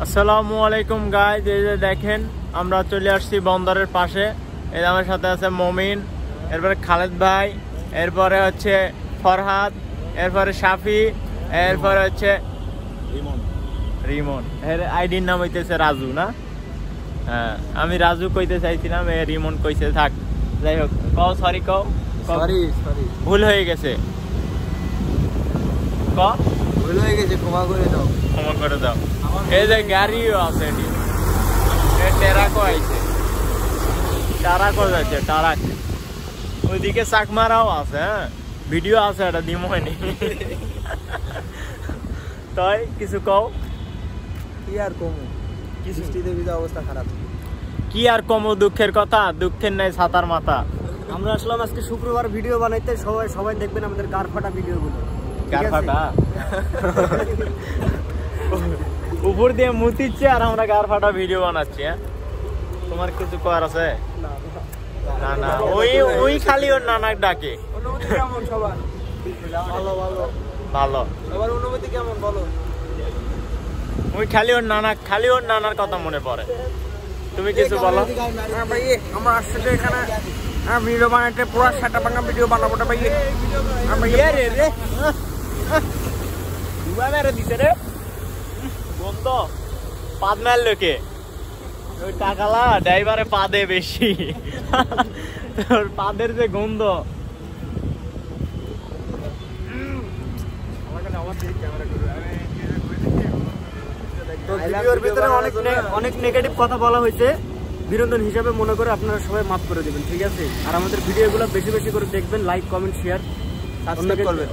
আসসালামু আলাইকুম গাইজ, এই যে দেখেন আমরা চলে আসছি বন্দরের পাশে। এই আমার সাথে আছে মমিন, এরপরে খালেদ ভাই, এরপরে হচ্ছে ফরহাদ, এরপরে শাফি, এরপরে হচ্ছে রিমন। এর আইডির নাম হইতেছে রাজু না? হ্যাঁ, আমি রাজু কইতে চাইছিলাম, এ রিমন কইছে থাক। যাই হোক, কও সরি, কও সরি ভুল হয়ে গেছে, ভুল হয়ে গেছে, ক্ষমা করে দাও। ক্ষমা করে দাও। এই যে গাড়িও আছে, টেরাকো আইছে, টারাকো যাচ্ছে, টারাক। ওইদিকে চাকমারাও আছে, হ্যাঁ ভিডিও আছে, এটা দিম হয়নি। তাই কিছু কও। কি আর কমু, বৃষ্টিতে ভিজা অবস্থা খারাপ। কি আর কমো, দুঃখের কথা, দুঃখের নাই ছাতার মাথা। আমরা আসলাম আজকে শুক্রবার ভিডিও বানাইতে, সবাই দেখবেন আমাদের গার ফাটা ভিডিওগুলো। গার ফাটা উপর দিয়ে মুতিচ্ছে আর আমরা গার ফাটা ভিডিও বানাচ্ছি। হ্যাঁ, তোমার কিছু করার আছে? না না, ওই খালি ওর নানাক ডাকে। অনুভূতি কেমন সবার? ভালো ভালো ভালো। সবার অনুভূতি কেমন বলো? ওই খালি ওর নানার কথা মনে পড়ে। তুমি কিছু বলো। ভাই আমরা আসলে এখানে ভিডিও বানাইতে পুরো সাটা ভাঙা ভিডিও বানাবো না ভাই। বন্ধ পাদ মার লোকে, ওই টাকালা ড্রাইভারে পাদে বেশি, তোর পাদের যে গন্ধ। ভিডিওর ভিতরে অনেক নেগেটিভ কথা বলা হয়েছে, বিনোদন হিসাবে মনে করে আপনারা সবাই মাফ করে দেবেন, ঠিক আছে? আর আমাদের ভিডিওগুলো বেশি বেশি করে দেখবেন, লাইক কমেন্ট শেয়ার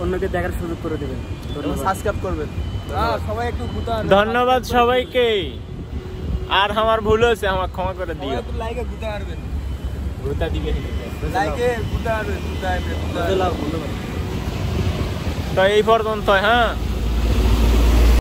অন্যকে দেখার সুযোগ করে দেবেন, সাবস্ক্রাইব করবেন। সবাই একটু ধন্যবাদ সবাইকে। আর আমার ভুল হয়েছে, আমার ক্ষমা করে দিও। লাইকে ঘুরতে পারবেন, ঘুরতা দিবে লাইকে ঘুরতে পারবেন, তো এই পর্যন্ত, হ্যাঁ।